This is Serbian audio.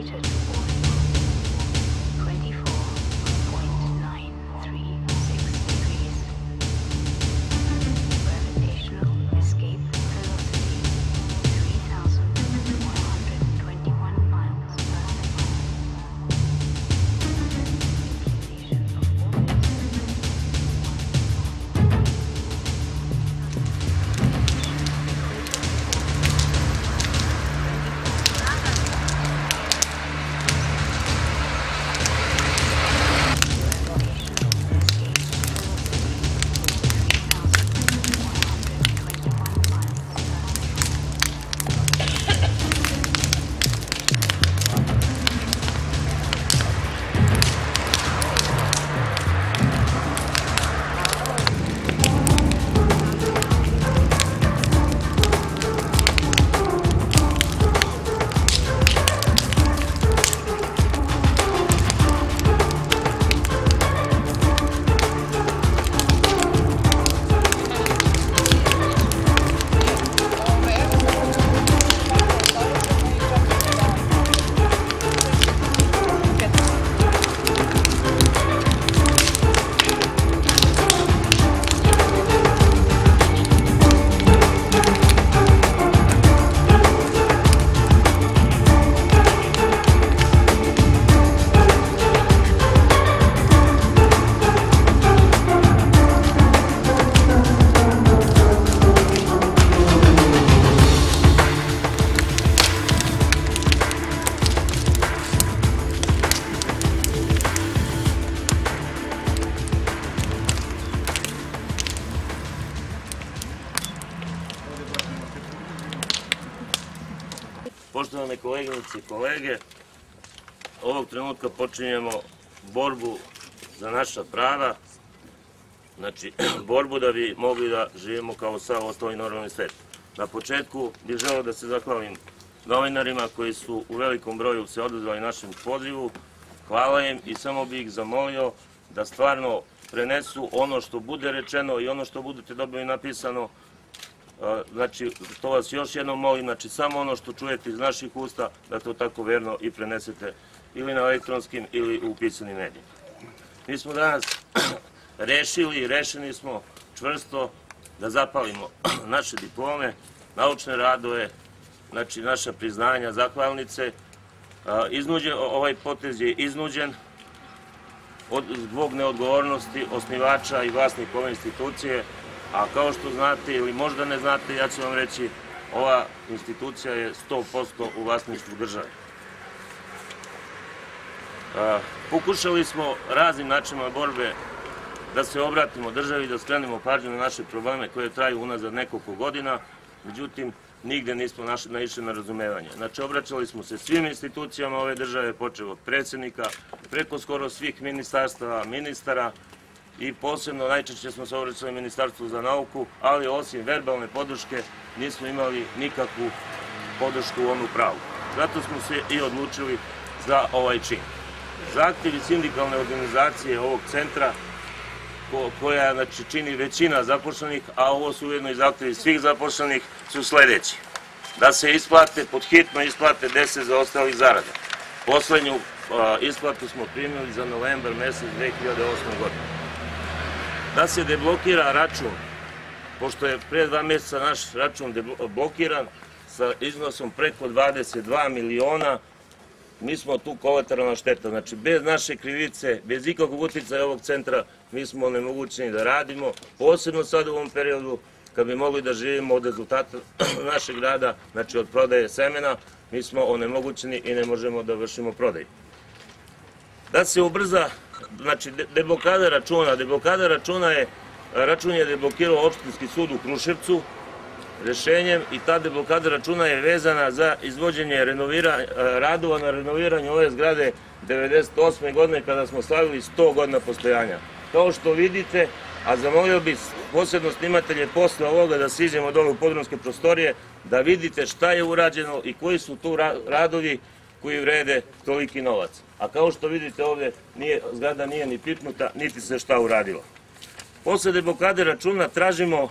Indicator warning. 24.936 degrees. Gravitational escape velocity 3,121 miles per second. Inclination of orbit. Poštovane koleginice i kolege, ovog trenutka počinjemo borbu za naša prava, znači borbu da bi mogli da živimo kao sav ostali normalni svet. Na početku bih želeo da se zahvalim novinarima koji su u velikom broju se odazvali našem pozivu. Hvala im i samo bih ih zamolio da stvarno prenesu ono što bude rečeno i ono što budete dobili napisano. Znači, to vas još jednom molim, znači samo ono što čujete iz naših usta, da to tako verno i prenesete ili na elektronskim ili u pisanim medijima. Mi smo danas rešeni smo čvrsto da zapalimo naše diplome, naučne radove, znači naša priznanja, zahvalnice. Ovaj potez je iznuđen zbog neodgovornosti osnivača i vlasnika ove institucije, a kao što znate ili možda ne znate, ja ću vam reći, ova institucija je 100% u vlasništvu države. Pokušali smo raznim načinima borbe da se obratimo državi, da skrenemo pažnju na naše probleme koje traju unazad nekoliko godina, međutim, nigde nismo naišli na razumevanje. Znači, obraćali smo se svim institucijama ove države, počev od predsjednika, preko skoro svih ministarstava, ministara, i posebno najčešće smo se obraćali Ministarstvu za nauku, ali osim verbalne podrške nismo imali nikakvu podršku u onu pravu. Zato smo se i odlučili za ovaj čin. Zahtjevi sindikalne organizacije ovog centra, koja čini većina zaposlenih, a ovo su ujedno i zahtjevi svih zaposlenih, su sledeći. Da se isplate, pod hitno isplate 10 zaostalih zarada. Poslednju isplatu smo primili za novembar mesec 2008. godine. Da se deblokira račun, pošto je pre 2 meseca naš račun blokiran sa iznosom preko 22 miliona, mi smo tu kolateralna šteta. Znači, bez naše krivice, bez ikakvog uticaja ovog centra, mi smo onemogućeni da radimo, posebno sad u ovom periodu, kad bi mogli da živimo od rezultata našeg rada, znači od prodaje semena, mi smo onemogućeni i ne možemo da vršimo prodaju. Da se ubrza, znači, deblokada računa je, račun je deblokirao opštinski sud u Kruševcu rešenjem i ta deblokada računa je vezana za izvođenje radova na renoviranju ove zgrade 1998. godine kada smo slavili 100 godina postojanja. Kao što vidite, a zamolio bih posebno snimatelje posle ovoga da siđemo dole u podrumske prostorije, da vidite šta je urađeno i koji su tu radovi koji vrede toliki novac. A kao što vidite ovde, zgrada nije ni pipnuta, niti se šta uradilo. Posle deblokade računa tražimo